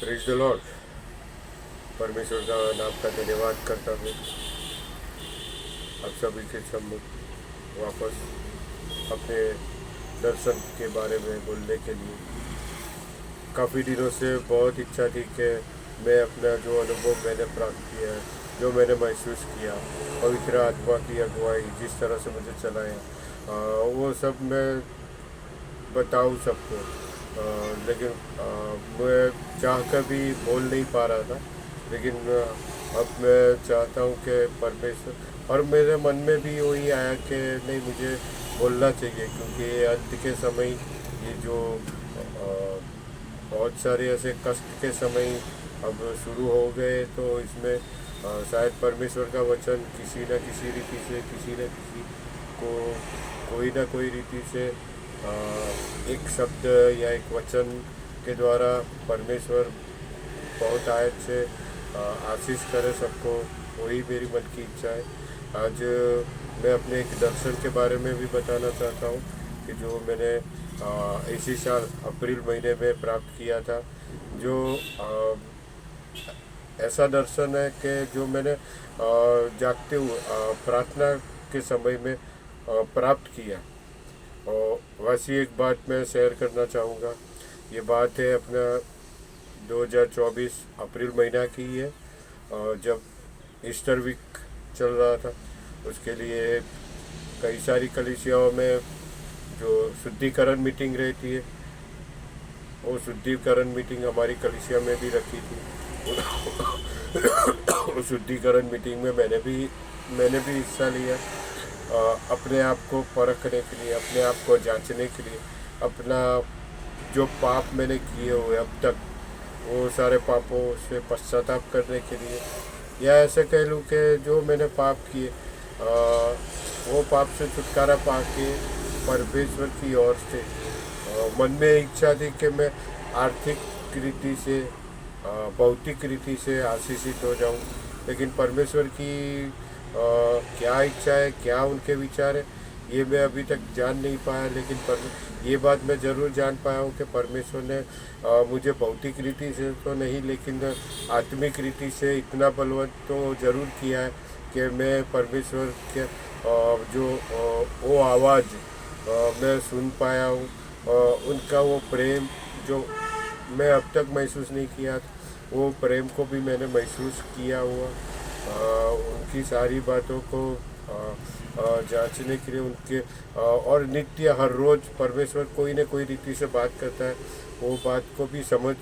Praise the Lord. परमेश्वर का नाम का धन्यवाद करता हूँ आप सभी के सम्मुख वापस अपने दर्शन के बारे में बोलने के लिए। काफ़ी दिनों से बहुत इच्छा थी कि मैं अपना जो अनुभव मैंने प्राप्त किया है, जो मैंने महसूस किया, पवित्र आत्मा की अगुवाई जिस तरह से मुझे चलाया, वो सब मैं बताऊँ सबको। लेकिन मैं चाह कर भी बोल नहीं पा रहा था। लेकिन अब मैं चाहता हूँ कि परमेश्वर, और मेरे मन में भी वही आया कि नहीं, मुझे बोलना चाहिए, क्योंकि ये अंत के समय, ये जो बहुत सारे ऐसे कष्ट के समय अब शुरू हो गए, तो इसमें शायद परमेश्वर का वचन किसी न किसी रीति से, किसी न किसी को कोई ना कोई रीति से एक शब्द या एक वचन के द्वारा परमेश्वर बहुत आयत से आशीष करे सबको। वही मेरी मन की इच्छा है। आज मैं अपने एक दर्शन के बारे में भी बताना चाहता हूँ कि जो मैंने इसी साल अप्रैल महीने में प्राप्त किया था। जो ऐसा दर्शन है कि जो मैंने जागते हुए प्रार्थना के समय में प्राप्त किया। और वैसी एक बात मैं शेयर करना चाहूँगा। ये बात है अपना 2024 अप्रैल महीना की है, जब ईस्टर वीक चल रहा था। उसके लिए कई सारी कलीसियाओं में जो शुद्धिकरण मीटिंग रहती है, वो शुद्धिकरण मीटिंग हमारी कलीसिया में भी रखी थी। उस शुद्धिकरण मीटिंग में मैंने भी हिस्सा लिया, अपने आप को परखने के लिए, अपने आप को जांचने के लिए, अपना जो पाप मैंने किए हुए अब तक, वो सारे पापों से पश्चाताप करने के लिए, या ऐसे कह लूँ कि जो मैंने पाप किए, वो पाप से छुटकारा पा के परमेश्वर की ओर से मन में इच्छा थी कि मैं आर्थिक रीति से, भौतिक रीति से आशीषित हो जाऊं। लेकिन परमेश्वर की क्या इच्छा है, क्या उनके विचार है, ये मैं अभी तक जान नहीं पाया। लेकिन ये बात मैं ज़रूर जान पाया हूँ कि परमेश्वर ने मुझे भौतिक रीति से तो नहीं, लेकिन आत्मिक रीति से इतना बलवंत तो ज़रूर किया है कि मैं परमेश्वर के जो वो आवाज़ मैं सुन पाया हूँ। उनका वो प्रेम जो मैं अब तक महसूस नहीं किया था, वो प्रेम को भी मैंने महसूस किया हुआ। उनकी सारी बातों को जांचने के लिए, उनके और नित्य हर रोज़ परमेश्वर कोई न कोई रीति से बात करता है, वो बात को भी समझ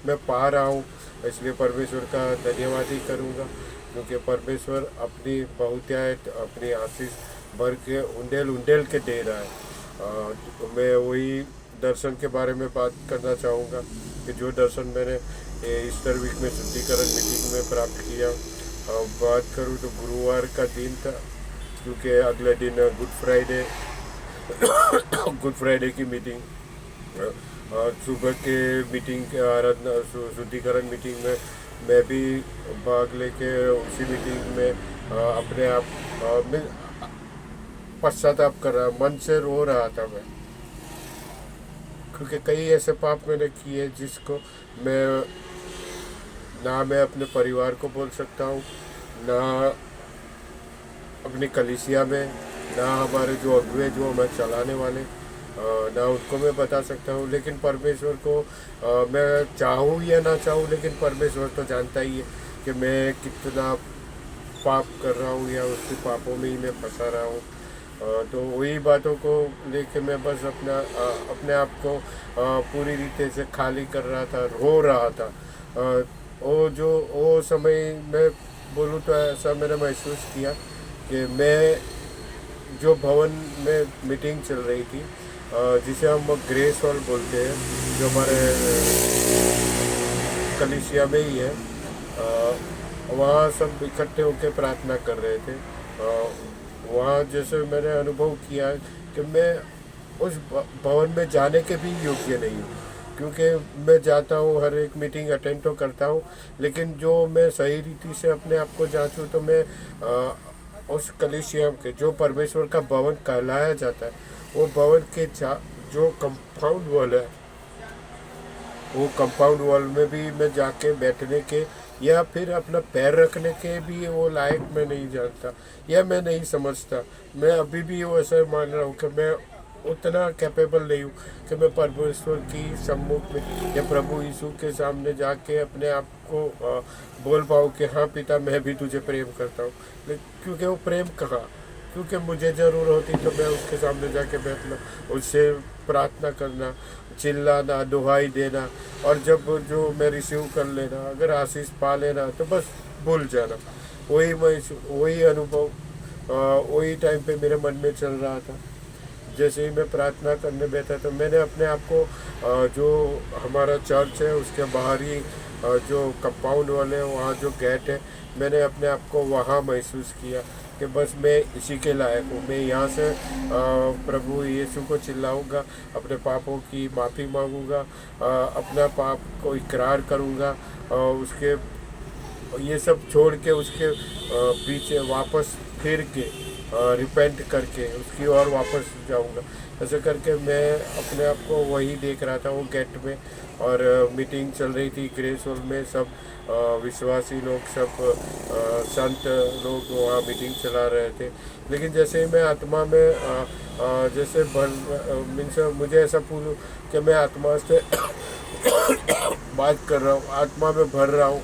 मैं पा रहा हूँ। इसलिए परमेश्वर का धन्यवाद ही करूँगा, क्योंकि परमेश्वर अपनी बहुतायत, अपनी आशीष भर के उंडेल उंडेल के दे रहा है। तो मैं वही दर्शन के बारे में बात करना चाहूँगा कि जो दर्शन मैंने ईस्टर वीक में शुद्धिकरण मीटिंग में प्राप्त किया। बात करूँ तो गुरुवार का दिन था, क्योंकि अगले दिन गुड फ्राइडे की मीटिंग, सुबह के मीटिंग के आराधना शुद्धिकरण मीटिंग में मैं भी भाग लेके उसी मीटिंग में अपने आप में पश्चाताप कर रहा, मन से रो रहा था मैं, क्योंकि कई ऐसे पाप मैंने किए जिसको मैं अपने परिवार को बोल सकता हूँ, ना अपनी कलीसिया में, ना हमारे जो अगुए जो हमें चलाने वाले, ना उनको मैं बता सकता हूँ। लेकिन परमेश्वर को मैं चाहूँ या ना चाहूँ, लेकिन परमेश्वर तो जानता ही है कि मैं कितना पाप कर रहा हूँ या उसके पापों में ही मैं फंसा रहा हूँ। तो वही बातों को लेके मैं बस अपने आप को पूरी रीति से खाली कर रहा था, रो रहा था। वो समय मैं बोलूँ तो ऐसा मैंने महसूस किया कि मैं जो भवन में मीटिंग चल रही थी, जिसे हम ग्रेस हॉल बोलते हैं, जो हमारे कलीसिया में ही है, वहाँ सब इकट्ठे होकर प्रार्थना कर रहे थे। वहाँ जैसे मैंने अनुभव किया कि मैं उस भवन में जाने के भी योग्य नहीं हूँ, क्योंकि मैं जाता हूँ, हर एक मीटिंग अटेंड तो करता हूँ, लेकिन जो मैं सही रीति से अपने आप को जांचूँ तो मैं उस कलीसिया के जो परमेश्वर का भवन कहलाया जाता है, वो भवन के जो कंपाउंड वॉल है, वो कंपाउंड वॉल में भी मैं जाके बैठने के या फिर अपना पैर रखने के भी वो लायक मैं नहीं जानता या मैं नहीं समझता। मैं अभी भी वो ऐसा मान रहा हूँ कि मैं उतना कैपेबल नहीं हूँ कि मैं परमेश्वर की सम्मुख में या प्रभु यीशु के सामने जाके अपने आप को बोल पाऊँ कि हाँ पिता मैं भी तुझे प्रेम करता हूँ। क्योंकि वो प्रेम कहाँ, क्योंकि मुझे ज़रूर होती तो मैं उसके सामने जाके बैठना, उससे प्रार्थना करना, चिल्लाना, दुहाई देना, और जब जो मैं रिसीव कर लेना, अगर आशीष पा लेना तो बस भूल जाना। वही अनुभव वही टाइम पे मेरे मन में चल रहा था। जैसे ही मैं प्रार्थना करने बैठा तो मैंने अपने आप को जो हमारा चर्च है उसके बाहरी जो कंपाउंड वाले हैं वहाँ जो गेट है, मैंने अपने आप को वहाँ महसूस किया कि बस मैं इसी के लायक हूँ। मैं यहाँ से प्रभु यीशु को चिल्लाऊंगा, अपने पापों की माफ़ी मांगूंगा, अपना पाप को इकरार करूँगा, उसके ये सब छोड़ के उसके पीछे वापस फिर के रिपेंट करके उसकी ओर वापस जाऊंगा। ऐसे करके मैं अपने आप को वही देख रहा था वो गेट में, और मीटिंग चल रही थी ग्रेस हॉल में। सब विश्वासी लोग, सब संत लोग वहाँ मीटिंग चला रहे थे। लेकिन जैसे ही मैं आत्मा में जैसे मीन्स मुझे ऐसा पूछ कि मैं आत्मा से बात कर रहा हूँ, आत्मा में भर रहा हूँ।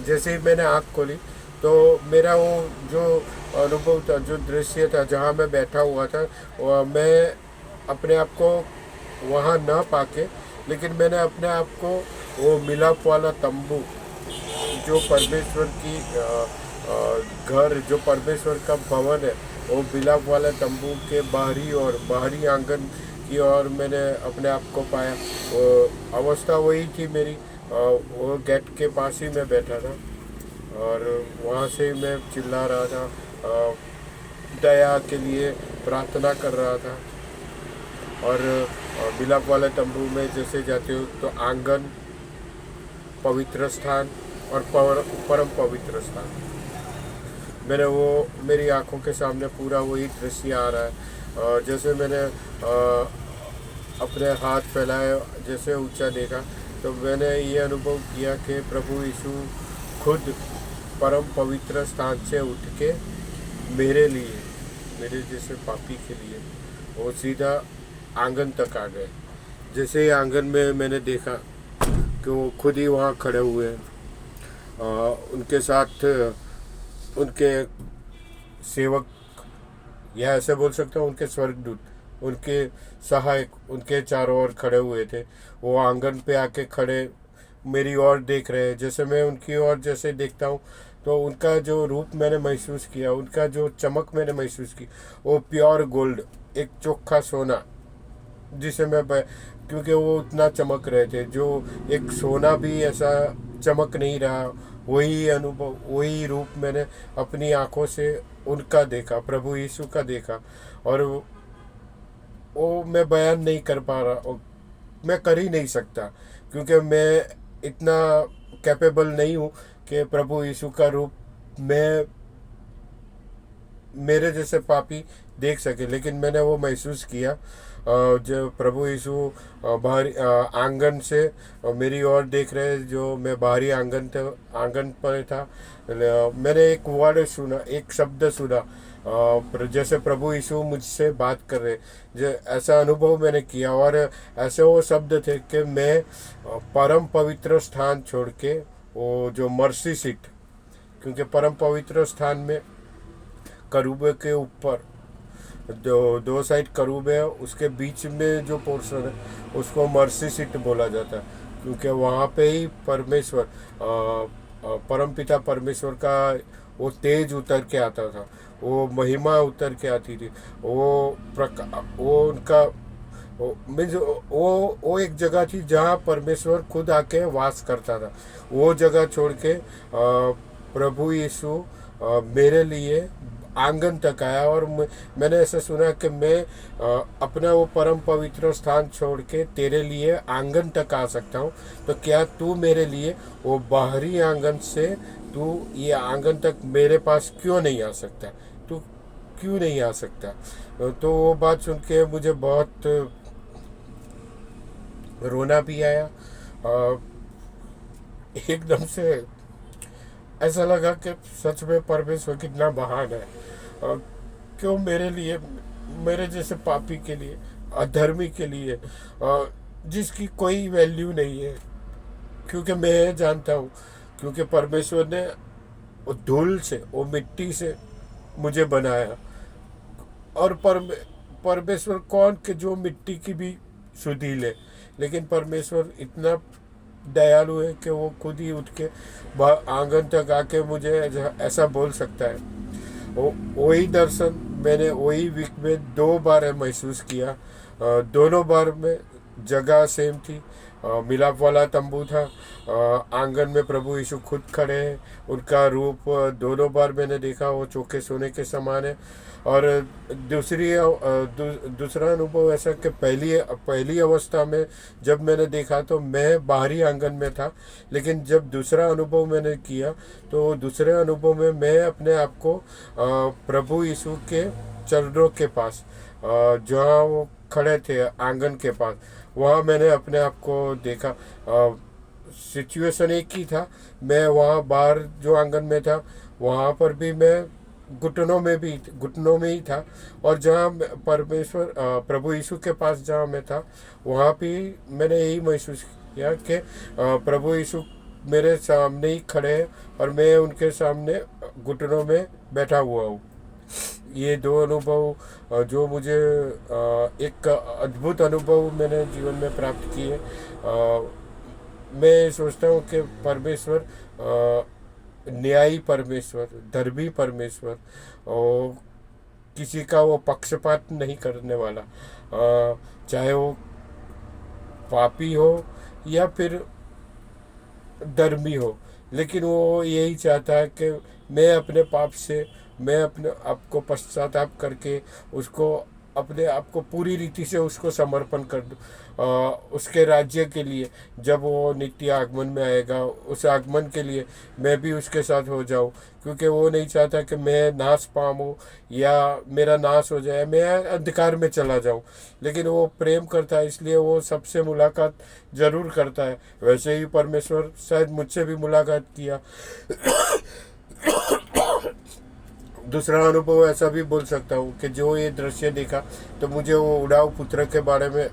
जैसे ही मैंने आँख खोली तो मेरा वो जो अनुभव था, जो दृश्य था जहाँ मैं बैठा हुआ था, मैं अपने आप को वहाँ ना पाके, लेकिन मैंने अपने आप को वो मिलाप वाला तंबू, जो परमेश्वर की घर, जो परमेश्वर का भवन है, वो मिलाप वाला तंबू के बाहरी और बाहरी आंगन की ओर मैंने अपने आप को पाया। वो अवस्था वही थी मेरी, वो गेट के पास ही मैं बैठा था और वहाँ से मैं चिल्ला रहा था, दया के लिए प्रार्थना कर रहा था। और मिलाप वाले तंबू में जैसे जाते हो तो आंगन, पवित्र स्थान और परम पवित्र स्थान, मैंने वो मेरी आंखों के सामने पूरा वही दृश्य आ रहा है। और जैसे मैंने अपने हाथ फैलाए, जैसे ऊंचा देखा, तो मैंने ये अनुभव किया कि प्रभु यीशु खुद परम पवित्र स्थान से उठ के मेरे लिए, मेरे जैसे पापी के लिए वो सीधा आंगन तक आ गए। जैसे ही आंगन में मैंने देखा कि वो खुद ही वहाँ खड़े हुए हैं, उनके साथ उनके सेवक, या ऐसे बोल सकता हूँ उनके स्वर्गदूत, उनके सहायक उनके चारों ओर खड़े हुए थे। वो आंगन पे आके खड़े मेरी ओर देख रहे हैं। जैसे मैं उनकी ओर जैसे देखता हूँ तो उनका जो रूप मैंने महसूस किया, उनका जो चमक मैंने महसूस की, वो प्योर गोल्ड, एक चोखा सोना, जिसे मैं क्योंकि वो उतना चमक रहे थे, जो एक सोना भी ऐसा चमक नहीं रहा। वही अनुभव, वही रूप मैंने अपनी आंखों से उनका देखा, प्रभु यीशु का देखा। और वो मैं बयान नहीं कर पा रहा, मैं कर ही नहीं सकता, क्योंकि मैं इतना कैपेबल नहीं हूँ कि प्रभु यीशु का रूप मैं मेरे जैसे पापी देख सके। लेकिन मैंने वो महसूस किया, जो प्रभु यीशु बाहरी आंगन से मेरी ओर देख रहे, जो मैं बाहरी आंगन पर था। मैंने एक वर्ड सुना, एक शब्द सुना, जैसे प्रभु यीशु मुझसे बात कर रहे, जो ऐसा अनुभव मैंने किया। और ऐसे वो शब्द थे कि मैं परम पवित्र स्थान छोड़ के, वो जो मर्सी सीट, क्योंकि परम पवित्र स्थान में करूबे के ऊपर दो साइड करूब है, उसके बीच में जो पोर्शन है उसको मर्सी सीट बोला जाता है, क्योंकि वहाँ पे ही परमेश्वर, परमपिता परमेश्वर का वो तेज उतर के आता था, वो महिमा उतर के आती थी, वो उनका मीन्स वो एक जगह थी जहाँ परमेश्वर खुद आके वास करता था। वो जगह छोड़ के प्रभु यीशु मेरे लिए आंगन तक आया। और मैंने ऐसा सुना कि मैं अपना वो परम पवित्र स्थान छोड़ के तेरे लिए आंगन तक आ सकता हूँ, तो क्या तू मेरे लिए वो बाहरी आंगन से तू ये आंगन तक मेरे पास क्यों नहीं आ सकता, तू क्यों नहीं आ सकता। तो वो बात सुन के मुझे बहुत रोना भी आया अ, एकदम से ऐसा लगा कि सच में परमेश्वर कितना महान है। क्यों मेरे लिए, मेरे जैसे पापी के लिए, अधर्मी के लिए, जिसकी कोई वैल्यू नहीं है, क्योंकि मैं जानता हूँ, क्योंकि परमेश्वर ने वो धूल से, वो मिट्टी से मुझे बनाया। और परमेश्वर कौन के जो मिट्टी की भी सुधी ले, लेकिन परमेश्वर इतना दयालु है कि वो खुद ही उठ के आंगन तक आके मुझे ऐसा बोल सकता है। वही दर्शन मैंने वही वीक में 2 बार महसूस किया। दोनों बार में जगह सेम थी। मिलाप वाला तंबू था। आंगन में प्रभु यीशु खुद खड़े हैं। उनका रूप दोनों बार मैंने देखा, वो चौके सोने के समान है। और दूसरा अनुभव ऐसा कि पहली अवस्था में जब मैंने देखा तो मैं बाहरी आंगन में था, लेकिन जब दूसरा अनुभव मैंने किया तो दूसरे अनुभव में मैं अपने आप को प्रभु यीशु के चरणों के पास, जहाँ वो खड़े थे आंगन के पास, वहाँ मैंने अपने आप को देखा। सिचुएशन एक ही था। मैं वहाँ बाहर जो आंगन में था वहाँ पर भी मैं घुटनों में ही था। और जहाँ परमेश्वर प्रभु यीशु के पास जहाँ मैं था वहाँ भी मैंने यही महसूस किया कि प्रभु यीशु मेरे सामने ही खड़े हैं और मैं उनके सामने घुटनों में बैठा हुआ हूँ। ये 2 अनुभव जो मुझे एक अद्भुत अनुभव मैंने जीवन में प्राप्त किए। मैं सोचता हूँ कि परमेश्वर न्यायी परमेश्वर, धर्मी परमेश्वर, और किसी का वो पक्षपात नहीं करने वाला। चाहे वो पापी हो या फिर धर्मी हो, लेकिन वो यही चाहता है कि मैं अपने पाप से, मैं अपने आप को पश्चाताप करके उसको, अपने आप को पूरी रीति से उसको समर्पण कर दूँ, उसके राज्य के लिए। जब वो नित्य आगमन में आएगा, उस आगमन के लिए मैं भी उसके साथ हो जाऊं, क्योंकि वो नहीं चाहता कि मैं नाश पाऊँ या मेरा नाश हो जाए, मैं अंधकार में चला जाऊं। लेकिन वो प्रेम करता है, इसलिए वो सबसे मुलाकात जरूर करता है। वैसे ही परमेश्वर शायद मुझसे भी मुलाकात किया। दूसरा अनुभव ऐसा भी बोल सकता हूँ कि जो ये दृश्य देखा तो मुझे वो उड़ाऊ पुत्र के बारे में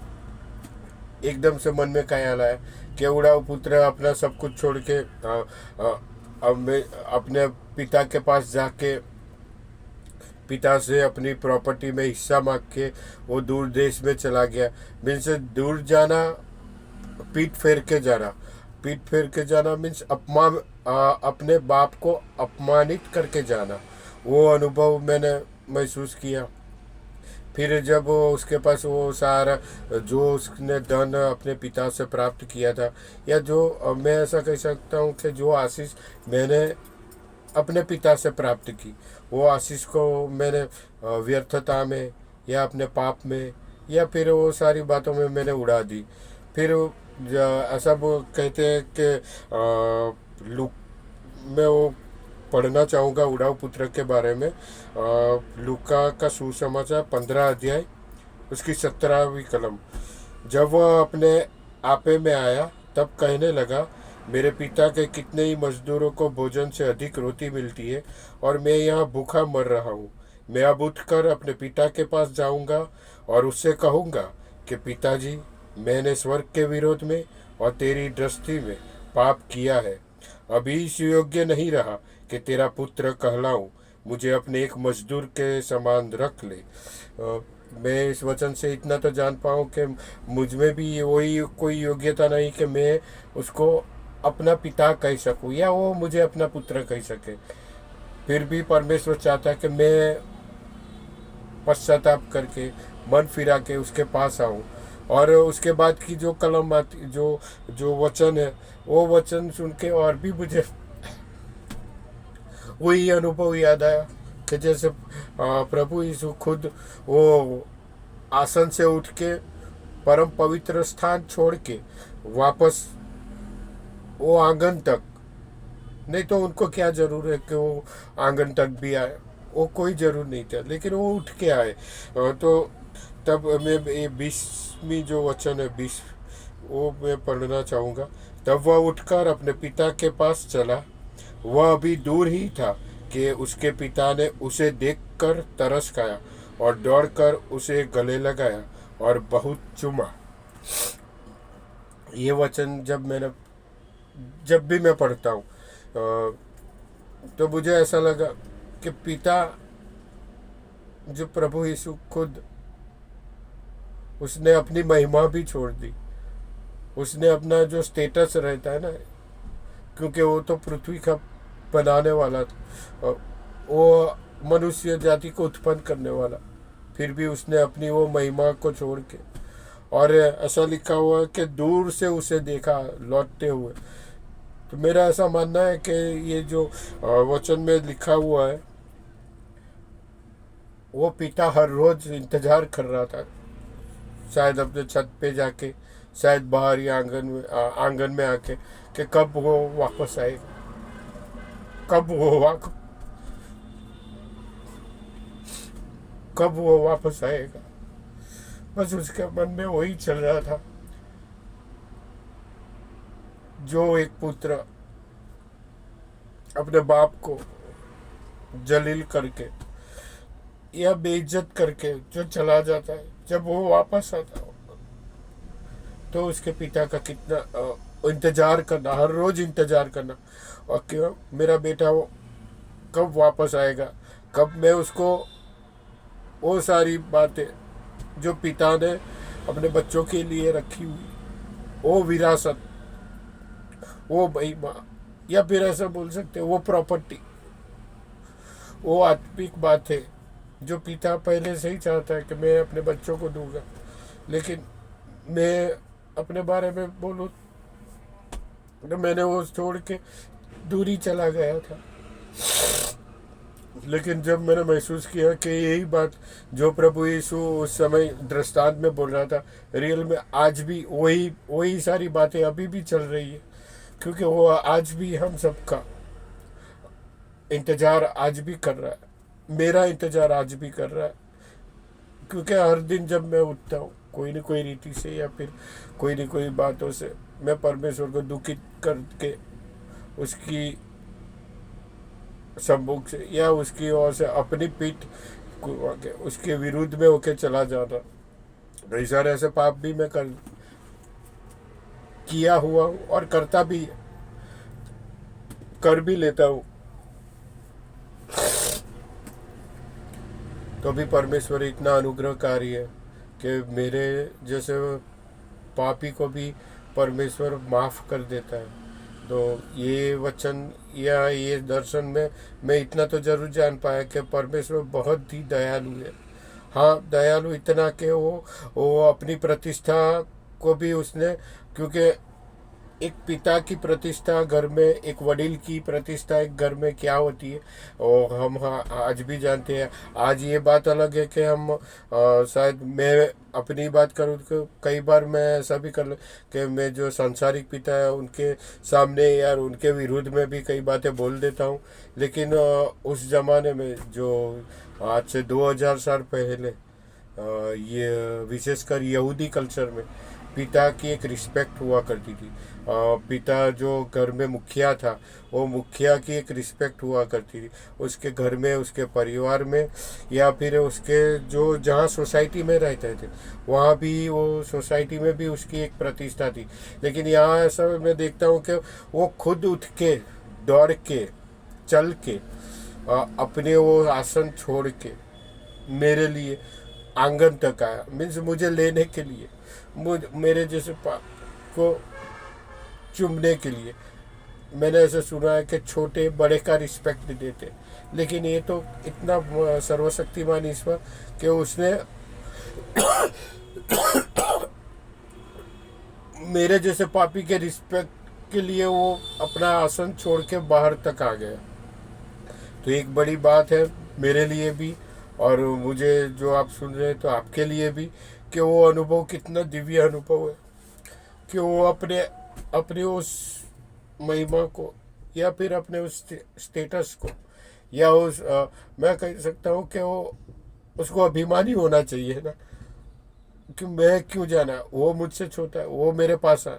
एकदम से मन में ख्याल आया कि उड़ाऊ पुत्र अपना सब कुछ छोड़ के अब मैं अपने पिता के पास जाके पिता से अपनी प्रॉपर्टी में हिस्सा मांग के वो दूर देश में चला गया। मीन्स दूर जाना, पीठ फेर के जाना मीन्स अपने बाप को अपमानित करके जाना। वो अनुभव मैंने महसूस किया। फिर जब उसके पास वो सारा जो उसने धन अपने पिता से प्राप्त किया था, या जो मैं ऐसा कह सकता हूँ कि जो आशीष मैंने अपने पिता से प्राप्त की, वो आशीष को मैंने व्यर्थता में या अपने पाप में या फिर वो सारी बातों में मैंने उड़ा दी। फिर ऐसा वो कहते हैं कि लूक मैं वो पढ़ना चाहूँगा उड़ाऊ पुत्र के बारे में। लूका का सुसमाचार 15 अध्याय उसकी 17वीं कलम। जब वह अपने आपे में आया तब कहने लगा, मेरे पिता के कितने ही मजदूरों को भोजन से अधिक रोटी मिलती है और मैं यहाँ भूखा मर रहा हूँ। मैं अब उठकर अपने पिता के पास जाऊँगा और उससे कहूँगा कि पिताजी, मैंने स्वर्ग के विरोध में और तेरी दृष्टि में पाप किया है। अभी इस योग्य नहीं रहा कि तेरा पुत्र कहलाऊं। मुझे अपने एक मजदूर के समान रख ले। मैं इस वचन से इतना तो जान पाऊँ कि मुझ में भी वही कोई योग्यता नहीं कि मैं उसको अपना पिता कह सकूँ या वो मुझे अपना पुत्र कह सके। फिर भी परमेश्वर चाहता है कि मैं पश्चाताप करके, मन फिरा के उसके पास आऊँ। और उसके बाद की जो कलम आती, जो जो वचन है, वो वचन सुन के और भी मुझे वही अनुभव याद आया कि जैसे प्रभु यीशु खुद वो आसन से उठ के परम पवित्र स्थान छोड़ के वापस वो आंगन तक, नहीं तो उनको क्या जरूर है कि वो आंगन तक भी आए, वो कोई जरूर नहीं था, लेकिन वो उठ के आए। तो तब मैं ये 20वीं जो वचन है, वो मैं पढ़ना चाहूँगा। तब वह उठकर अपने पिता के पास चला। वह अभी दूर ही था कि उसके पिता ने उसे देखकर तरस खाया और दौड़कर उसे गले लगाया और बहुत चूमा। ये वचन जब भी मैं पढ़ता हूँ तो मुझे ऐसा लगा कि पिता जो प्रभु यीशु खुद, उसने अपनी महिमा भी छोड़ दी। उसने अपना जो स्टेटस रहता है ना, क्योंकि वो तो पृथ्वी का बनाने वाला था, वो मनुष्य जाति को उत्पन्न करने वाला, फिर भी उसने अपनी वो महिमा को छोड़ के, और ऐसा लिखा हुआ है कि दूर से उसे देखा लौटते हुए। तो मेरा ऐसा मानना है कि ये जो वचन में लिखा हुआ है, वो पिता हर रोज इंतजार कर रहा था, शायद अपने छत पे जाके, शायद बाहरी आंगन में आके, कि कब वो वापस आएगा, कब वो वापस आएगा। बस उसके मन में वही चल रहा था, जो एक पुत्र अपने बाप को जलील करके या बेइज्जत करके जो चला जाता है, जब वो वापस आता है तो उसके पिता का कितना इंतजार करना, हर रोज इंतजार करना, और क्यों मेरा बेटा वो कब वापस आएगा, कब मैं उसको वो सारी बातें जो पिता ने अपने बच्चों के लिए रखी हुई, वो विरासत, वो महिमा, या फिर ऐसा बोल सकते हैं वो प्रॉपर्टी, वो आत्मिक बात है जो पिता पहले से ही चाहता है कि मैं अपने बच्चों को दूंगा। लेकिन मैं अपने बारे में बोलूँ तो मैंने वो छोड़ के दूरी चला गया था। लेकिन जब मैंने महसूस किया कि यही बात जो प्रभु यीशु उस समय दृष्टांत में बोल रहा था, रियल में आज भी वही वही सारी बातें अभी भी चल रही है, क्योंकि वो आज भी हम सबका इंतज़ार आज भी कर रहा है, मेरा इंतज़ार आज भी कर रहा है। क्योंकि हर दिन जब मैं उठता हूँ कोई न कोई रीति से या फिर कोई न कोई बातों से मैं परमेश्वर को दुखित करके उसकी सम्मुख से या उसकी ओर से अपनी पीठ उसके विरुद्ध में होके चला जाना, कई सारे ऐसे पाप भी मैं किया हुआ हूँ और कर भी लेता हूँ। तो भी परमेश्वर इतना अनुग्रहकारी है कि मेरे जैसे पापी को भी परमेश्वर माफ़ कर देता है। तो ये वचन या ये दर्शन में मैं इतना तो जरूर जान पाया कि परमेश्वर बहुत ही दयालु है। हाँ, दयालु इतना कि वो अपनी प्रतिष्ठा को भी उसने, क्योंकि एक पिता की प्रतिष्ठा घर में, एक वडील की प्रतिष्ठा एक घर में क्या होती है, और हम आज भी जानते हैं। आज ये बात अलग है कि हम शायद मैं अपनी बात करूँ तो कई बार मैं ऐसा भी कर कि मैं जो सांसारिक पिता है उनके सामने यार उनके विरुद्ध में भी कई बातें बोल देता हूँ। लेकिन उस ज़माने में जो आज से 2000 साल पहले ये विशेषकर यहूदी कल्चर में पिता की एक रिस्पेक्ट हुआ करती थी। पिता जो घर में मुखिया था, वो मुखिया की एक रिस्पेक्ट हुआ करती थी उसके घर में, उसके परिवार में, या फिर उसके जो जहाँ सोसाइटी में रहते थे वहाँ भी, वो सोसाइटी में भी उसकी एक प्रतिष्ठा थी। लेकिन यहाँ ऐसा मैं देखता हूँ कि वो खुद उठ के, दौड़ के, चल के, अपने वो आसन छोड़ के मेरे लिए आंगन तक आया, मीन्स मुझे लेने के लिए, मेरे जैसे को चूमने के लिए। मैंने ऐसा सुना है कि छोटे बड़े का रिस्पेक्ट देते, लेकिन ये तो इतना सर्वशक्तिमान ईश्वर कि उसने मेरे जैसे पापी के रिस्पेक्ट के लिए वो अपना आसन छोड़ के बाहर तक आ गया। तो एक बड़ी बात है मेरे लिए भी, और मुझे जो आप सुन रहे हैं तो आपके लिए भी, कि वो अनुभव कितना दिव्य अनुभव है कि वो अपने अपने उस महिमा को या फिर अपने उस स्टेटस को या मैं कह सकता हूँ कि वो उसको अभिमानी होना चाहिए ना, कि मैं क्यों जाना, वो मुझसे छोटा है, वो मेरे पास आ,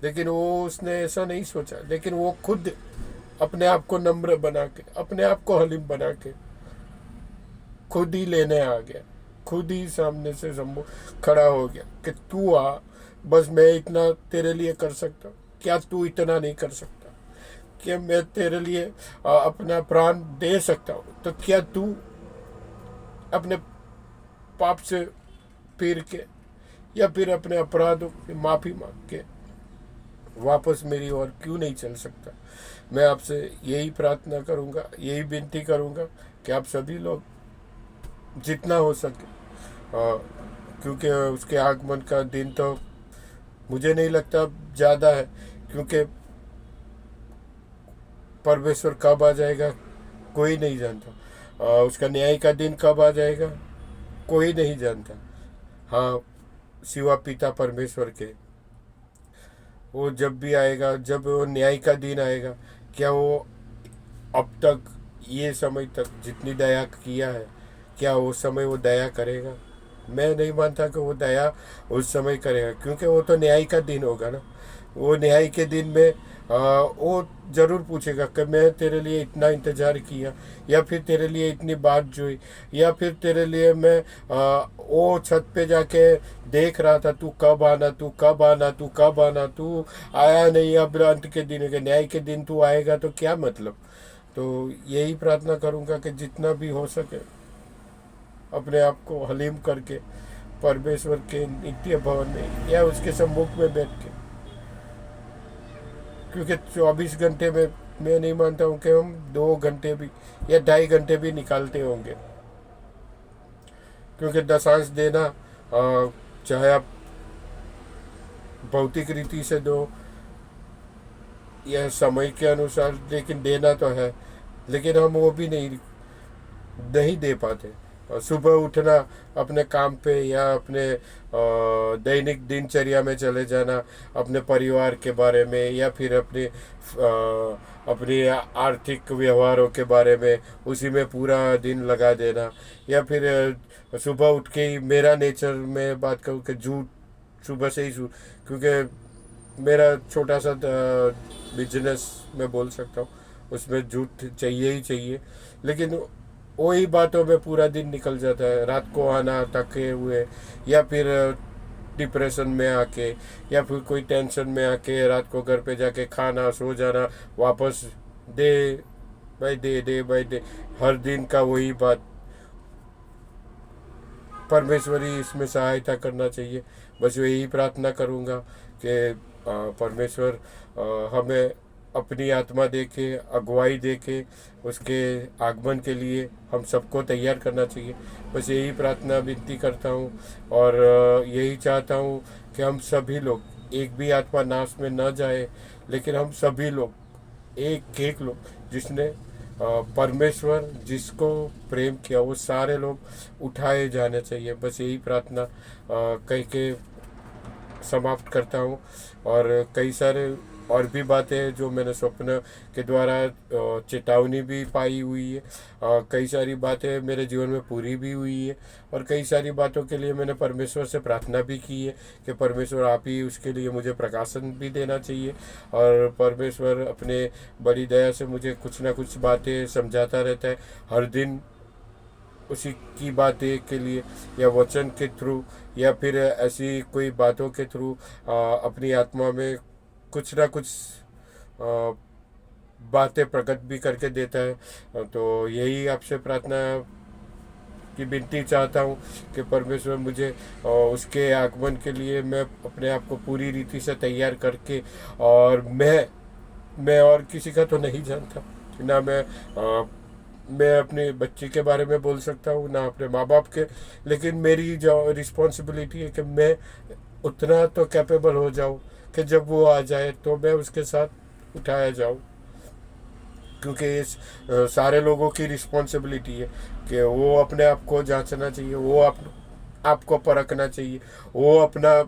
लेकिन वो उसने ऐसा नहीं सोचा, लेकिन वो खुद अपने आप को नम्र बना के, अपने आप को हलीम बना के खुद ही लेने आ गया, खुद ही सामने से शंभू खड़ा हो गया कि तू आ, बस मैं इतना तेरे लिए कर सकता हूँ, क्या तू इतना नहीं कर सकता? कि मैं तेरे लिए अपना प्राण दे सकता हूँ, तो क्या तू अपने पाप से फिर के या फिर अपने अपराधों की माफ़ी मांग के वापस मेरी ओर क्यों नहीं चल सकता? मैं आपसे यही प्रार्थना करूँगा, यही विनती करूँगा कि आप सभी लोग जितना हो सके, क्योंकि उसके आगमन का दिन तो मुझे नहीं लगता ज़्यादा है, क्योंकि परमेश्वर कब आ जाएगा कोई नहीं जानता, उसका न्याय का दिन कब आ जाएगा कोई नहीं जानता। हाँ, सिवा पिता परमेश्वर के, वो जब भी आएगा, जब वो न्याय का दिन आएगा, क्या वो अब तक ये समय तक जितनी दया किया है, क्या उस समय वो दया करेगा? मैं नहीं मानता कि वो दया उस समय करेगा, क्योंकि वो तो न्याय का दिन होगा ना। वो न्याय के दिन में वो जरूर पूछेगा कि मैं तेरे लिए इतना इंतजार किया, या फिर तेरे लिए इतनी बात जोई, या फिर तेरे लिए मैं वो छत पे जाके देख रहा था, तू कब आना, तू कब आना, तू कब आना, तू आया नहीं, अब अंत के दिन के न्याय के दिन तू आएगा तो क्या मतलब? तो यही प्रार्थना करूँगा कि जितना भी हो सके अपने आप को हलीम करके परमेश्वर के नित्य भवन में या उसके सम्मुख में बैठ के, क्योंकि 24 घंटे में मैं नहीं मानता हूँ कि हम 2 घंटे भी या 2.5 घंटे भी निकालते होंगे, क्योंकि दशांश देना चाहे आप भौतिक रीति से दो या समय के अनुसार, लेकिन देना तो है, लेकिन हम वो भी नहीं नहीं दे पाते। और सुबह उठना, अपने काम पे या अपने दैनिक दिनचर्या में चले जाना, अपने परिवार के बारे में या फिर अपनी आर्थिक व्यवहारों के बारे में उसी में पूरा दिन लगा देना, या फिर सुबह उठ के ही, मेरा नेचर में बात करूँ कि झूठ सुबह से ही क्योंकि मेरा छोटा सा बिजनेस मैं बोल सकता हूँ, उसमें झूठ चाहिए ही चाहिए, लेकिन वही बातों में पूरा दिन निकल जाता है। रात को आना थके हुए, या फिर डिप्रेशन में आके, या फिर कोई टेंशन में आके रात को घर पे जाके खाना, सो जाना, वापस दे भाई दे, दे भाई दे, हर दिन का वही बात। परमेश्वर ही इसमें सहायता करना चाहिए। बस यही प्रार्थना करूँगा कि परमेश्वर हमें अपनी आत्मा दे के, अगुवाई दे के, उसके आगमन के लिए हम सबको तैयार करना चाहिए। बस यही प्रार्थना विनती करता हूँ, और यही चाहता हूँ कि हम सभी लोग, एक भी आत्मा नाश में न जाए, लेकिन हम सभी लोग, एक एक लोग जिसने परमेश्वर जिसको प्रेम किया, वो सारे लोग उठाए जाने चाहिए। बस यही प्रार्थना कह के समाप्त करता हूँ। और कई सारे और भी बातें जो मैंने स्वप्न के द्वारा चेतावनी भी पाई हुई है, कई सारी बातें मेरे जीवन में पूरी भी हुई है, और कई सारी बातों के लिए मैंने परमेश्वर से प्रार्थना भी की है कि परमेश्वर आप ही उसके लिए मुझे प्रकाशन भी देना चाहिए। और परमेश्वर अपने बड़ी दया से मुझे कुछ ना कुछ बातें समझाता रहता है हर दिन, उसी की बातें के लिए, या वचन के थ्रू, या फिर ऐसी कोई बातों के थ्रू अपनी आत्मा में कुछ ना कुछ आ, बातें प्रकट भी करके देता है। तो यही आपसे प्रार्थना की विनती चाहता हूँ कि परमेश्वर मुझे उसके आगमन के लिए मैं अपने आप को पूरी रीति से तैयार करके, और मैं और किसी का तो नहीं जानता ना, मैं अपने बच्चे के बारे में बोल सकता हूँ ना अपने माँ बाप के, लेकिन मेरी जो रिस्पॉन्सिबिलिटी है कि मैं उतना तो कैपेबल हो जाऊँ कि जब वो आ जाए तो मैं उसके साथ उठाया जाऊँ। क्योंकि इस सारे लोगों की रिस्पॉन्सिबिलिटी है कि वो अपने आप को जांचना चाहिए, वो आपको परखना चाहिए, वो अपना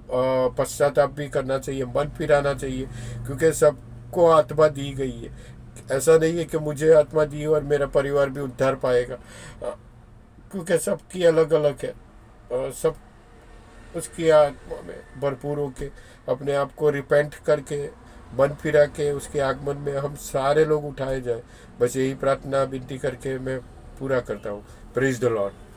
पश्चाताप भी करना चाहिए, मन फिराना चाहिए, क्योंकि सबको आत्मा दी गई है। ऐसा नहीं है कि मुझे आत्मा दी और मेरा परिवार भी उद्धार पाएगा, क्योंकि सबकी अलग अलग है। सब उसकी आत्मा में भरपूर होके अपने आप को रिपेंट करके मन फिरा के उसके आगमन में हम सारे लोग उठाए जाए। बस यही प्रार्थना विनती करके मैं पूरा करता हूँ। Praise the Lord.